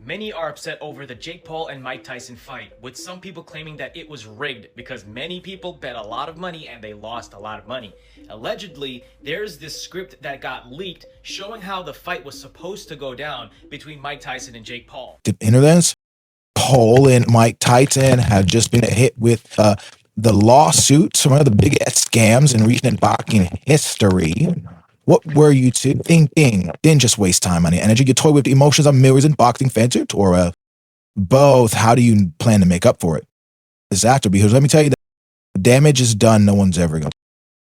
Many are upset over the Jake Paul and Mike Tyson fight, with some people claiming that it was rigged because many people bet a lot of money and they lost a lot of money. Allegedly, there's this script that got leaked showing how the fight was supposed to go down between Mike Tyson and Jake Paul. Internet, Paul and Mike Tyson have just been hit with the lawsuits, one of the biggest scams in recent boxing history. What were you two thinking? Didn't just waste time, money, energy. You toy with the emotions of millions in boxing fans or both. How do you plan to make up for it? Disaster, because let me tell you, the damage is done. No one's ever going to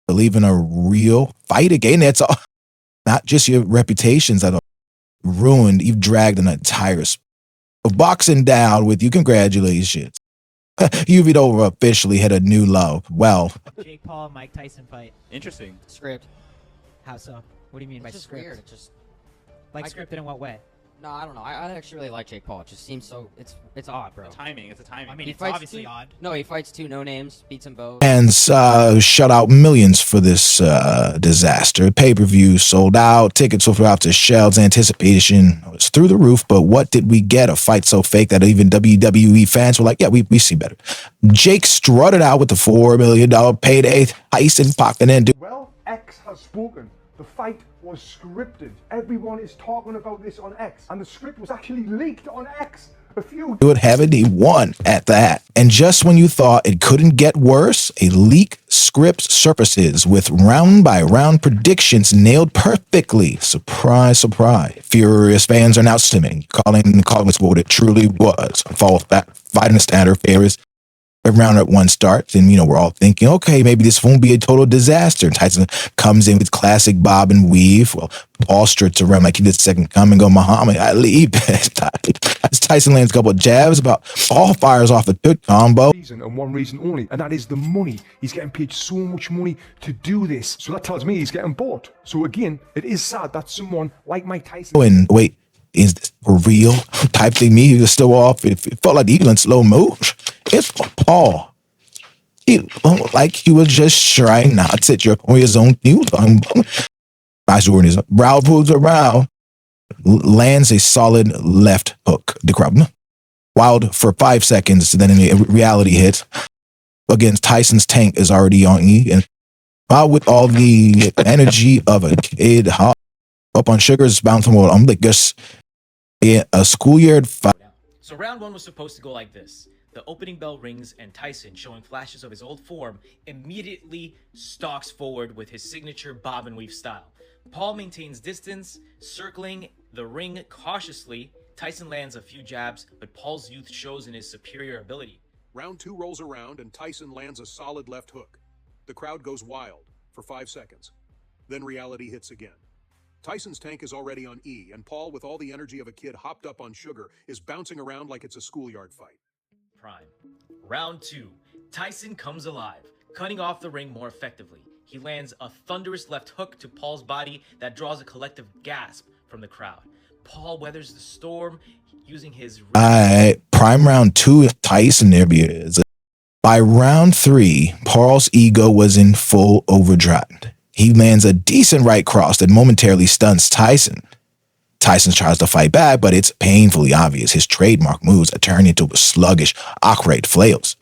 believe in a real fight again. That's all. Not just your reputations that are ruined. You've dragged an entire of boxing down with you. Congratulations. You've over officially hit a new low. Well, Jake Paul, Mike Tyson fight. Interesting. Script. How so? What do you mean by It's just script? weird. It just Like I- scripted in what way? no, I don't know. I actually really like Jake Paul. It just seems so. It's odd, bro. The timing. It's a timing. I mean, He it's fights obviously two- odd. No, he fights two no names, beats them both. and shut out millions for this disaster. Pay-per-view sold out. Tickets were off the shelves. Anticipation was through the roof. But what did we get? A fight so fake that even WWE fans were like, yeah, we see better. Jake strutted out with the $4 million payday. Tyson pocketed in. Well, X has spoken. The fight was scripted. Everyone is talking about this on X, and the script was actually leaked on X. A few Would have it, he won at that. And just when you thought it couldn't get worse, a leak script surfaces with round by round predictions nailed perfectly. Surprise, surprise. Furious fans are now stimming, calling this what it truly was. Fall back, fighting the standard favors. Round at one starts, and we're all thinking, okay, maybe this won't be a total disaster. Tyson comes in with classic bob and weave. Well, Paul struts around like he did second coming. Go Muhammad Ali. As Tyson lands a couple of jabs, about Paul fires off a good combo. reason and one reason only, and that is the money. He's getting paid so much money to do this, so that tells me he's getting bought. So again, it is sad that someone like Mike Tyson. And wait, is this for real? Type thing me, he was still off. It felt like he was in slow motion. It's Paul. He looked like he was just trying not to your on his own view. His brow pulls around, lands a solid left hook. The crowd wild for 5 seconds, then in reality hits. Against Tyson's tank is already on E, and with all the energy of a kid, up on sugars, bouncing. I'm like just a schoolyard fight. So round one was supposed to go like this. The opening bell rings and Tyson, showing flashes of his old form, immediately stalks forward with his signature bob and weave style. Paul maintains distance, circling the ring cautiously. Tyson lands a few jabs, but Paul's youth shows in his superior ability. Round two rolls around and Tyson lands a solid left hook. The crowd goes wild for 5 seconds. Then reality hits again. Tyson's tank is already on E, and Paul, with all the energy of a kid hopped up on sugar, is bouncing around like it's a schoolyard fight. Prime. Round two. Tyson comes alive, cutting off the ring more effectively. He lands a thunderous left hook to Paul's body that draws a collective gasp from the crowd. Paul weathers the storm using his... Prime round two, Tyson there is. By round three, Paul's ego was in full overdrive. He lands a decent right cross that momentarily stuns Tyson. Tyson tries to fight back, but it's painfully obvious his trademark moves are turning into sluggish, awkward flails.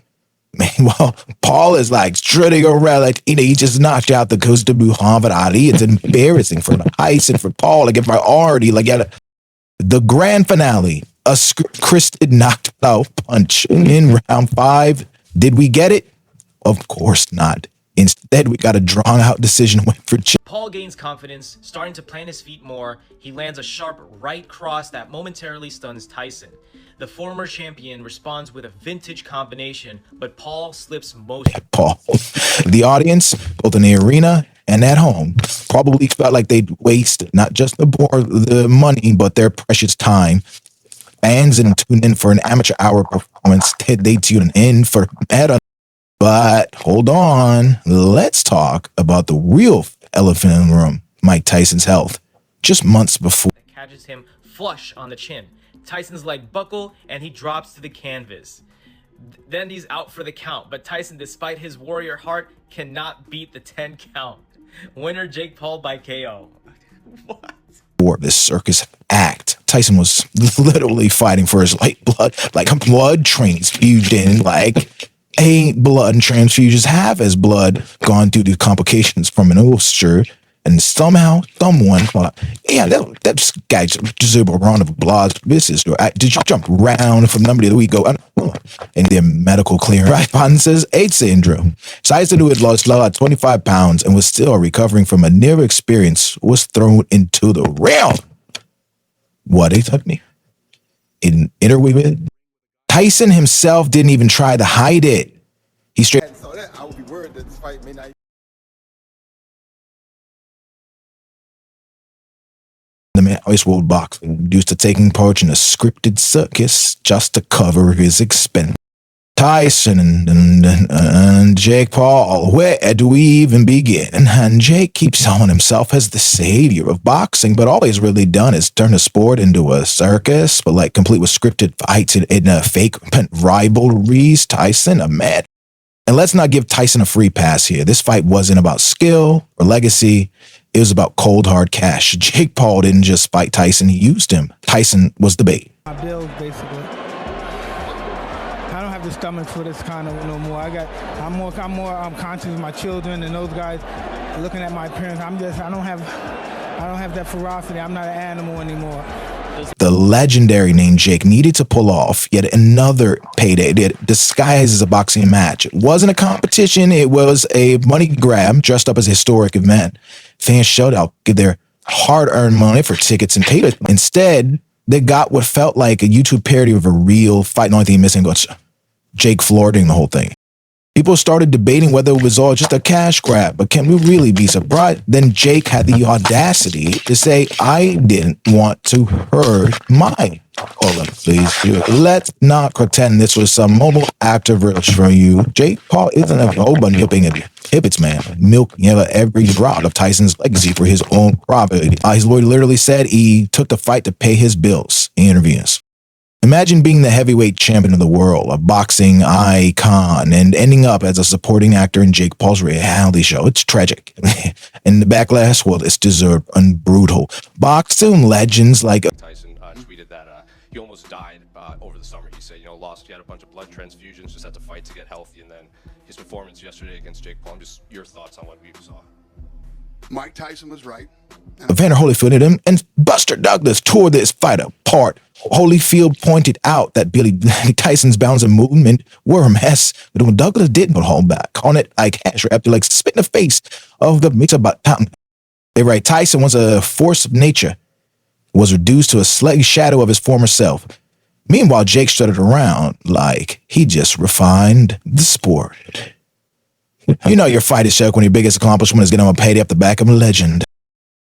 Meanwhile, Paul is like strutting around like he just knocked out the ghost of Muhammad Ali. It's embarrassing for Tyson, for Paul, like if I already like at the grand finale, a scripted knocked out punch in round five. Did we get it? Of course not. Instead, we got a drawn-out decision win for Paul gains confidence, starting to plant his feet more. He lands a sharp right cross that momentarily stuns Tyson. The former champion responds with a vintage combination, but Paul slips most. Paul. The audience, both in the arena and at home, probably felt like they'd wasted not just the money, but their precious time. Fans didn't tune in for an amateur hour performance. They tuned in for meta. But hold on, let's talk about the real elephant in the room, Mike Tyson's health. Just months before, Catches him flush on the chin. Tyson's leg buckle and he drops to the canvas. Then he's out for the count, but Tyson, despite his warrior heart, cannot beat the 10 count. Winner Jake Paul by KO. What? for this circus act. Tyson was literally fighting for his blood, like a blood transfusion, like a blood transfusions have as blood gone through the complications from an ulcer. And somehow, someone thought, yeah, that guy deserves a round of applause. Did you jump around from number to week go? And their medical clearance responses, AIDS syndrome. Tyson, who had lost 25 pounds and was still recovering from a near experience, was thrown into the realm. What they took me in interweave. Tyson himself didn't even try to hide it. He straight. So that I would be worried that this fight may not. The man always world boxing, used to taking part in a scripted circus just to cover his expense. Tyson and Jake Paul, where do we even begin? And Jake keeps showing himself as the savior of boxing, but all he's really done is turn the sport into a circus, but like complete with scripted fights in fake rivalries. Tyson, a man. And let's not give Tyson a free pass here. This fight wasn't about skill or legacy. It was about cold, hard cash. Jake Paul didn't just fight Tyson. He used him. Tyson was the bait. My bills, basically. I don't have the stomach for this kind of no more. I'm more conscious of my children and those guys looking at my parents. I don't have that ferocity. I'm not an animal anymore. The legendary named Jake needed to pull off yet another payday that disguised as a boxing match. It wasn't a competition. It was a money grab dressed up as a historic event. Fans showed out, give their hard-earned money for tickets and paid it. Instead, they got what felt like a YouTube parody of a real fight. The only thing missing was Jake flirting the whole thing. People started debating whether it was all just a cash grab, but can we really be surprised? Then Jake had the audacity to say, I didn't want to hurt my please. Let's not pretend this was some mobile activist for you. Jake Paul isn't a whole bunch of hibbits, man. Milking every drop of Tyson's legacy for his own profit. His lawyer literally said he took the fight to pay his bills. He intervenes. Imagine being the heavyweight champion of the world, a boxing icon, and ending up as a supporting actor in Jake Paul's reality show. It's tragic. And the backlash, well, it's deserved and brutal. Boxing legends like Tyson tweeted that he almost died over the summer. He said, he had a bunch of blood transfusions, just had to fight to get healthy, and then his performance yesterday against Jake Paul. Just your thoughts on what we saw. Mike Tyson was right. Evander Holyfield hit him, and Buster Douglas tore this fight apart. Holyfield pointed out that Billy Tyson's bounds and movement were a mess, but when Douglas didn't hold back on it, like cash after like spit in the face of the mix about town. They write Tyson was a force of nature, was reduced to a slight shadow of his former self. Meanwhile, Jake strutted around like he just refined the sport. Your fight is shook when your biggest accomplishment is getting a payday off the back of a legend.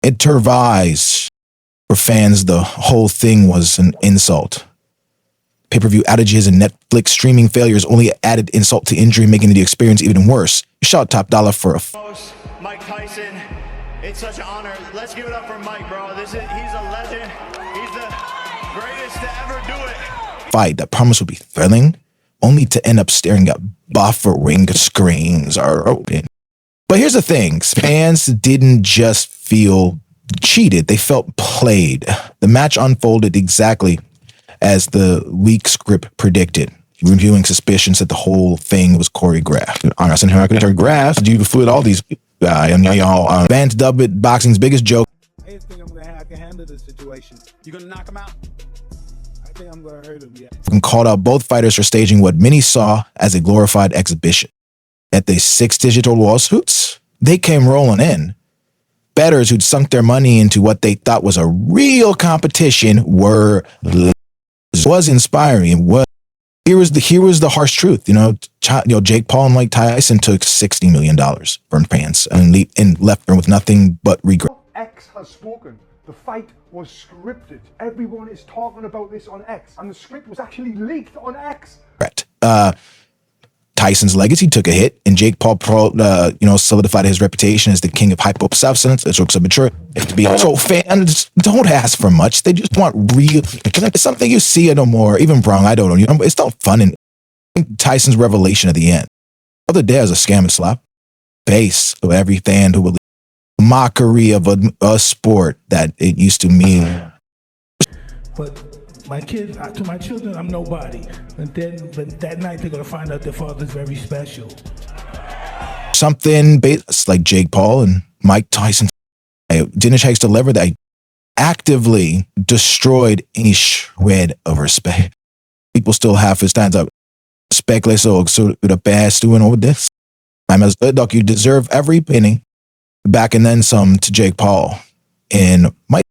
It turvies. For fans, the whole thing was an insult. Pay-per-view outages and Netflix streaming failures only added insult to injury, making the experience even worse. You shot top dollar for Mike Tyson. It's such an honor. Let's give it up for Mike, bro. He's a legend. He's the greatest to ever do it. Fight that promised would be thrilling, only to end up staring at buffering screens are open. But here's the thing. Fans didn't just feel cheated. They felt played. The match unfolded exactly as the leak script predicted, reviewing suspicions that the whole thing was choreographed. I said, how could it choreographed? You fooled all these guys. Y'all fans dubbed it boxing's biggest joke. I think I can handle the situation. You gonna knock him out? I think I'm gonna hurt him, yeah. And called out both fighters for staging what many saw as a glorified exhibition. At the 6 digital lawsuits, they came rolling in. Bettors who'd sunk their money into what they thought was a real competition was inspiring. Here was the harsh truth. Jake Paul and Mike Tyson took $60 million from fans and left them with nothing but regret. X has spoken. The fight was scripted. Everyone is talking about this on X, and the script was actually leaked on X. Tyson's legacy took a hit, and Jake Paul solidified his reputation as the king of hype-up substance. It's so fans don't ask for much. They just want real. It's something you see it no more. Even wrong, I don't know. It's not fun. And Tyson's revelation at the end. Other day was a scam and slap. Face of every fan who believed mockery of a sport that it used to mean. But my kids, to my children, I'm nobody. But that night, they're gonna find out their father's very special. Something like Jake Paul and Mike Tyson didn't chase the lever that actively destroyed any shred of respect. People still have to stand up, speculate so the best doing all this. I'm as look, you deserve every penny, back and then some to Jake Paul and Mike.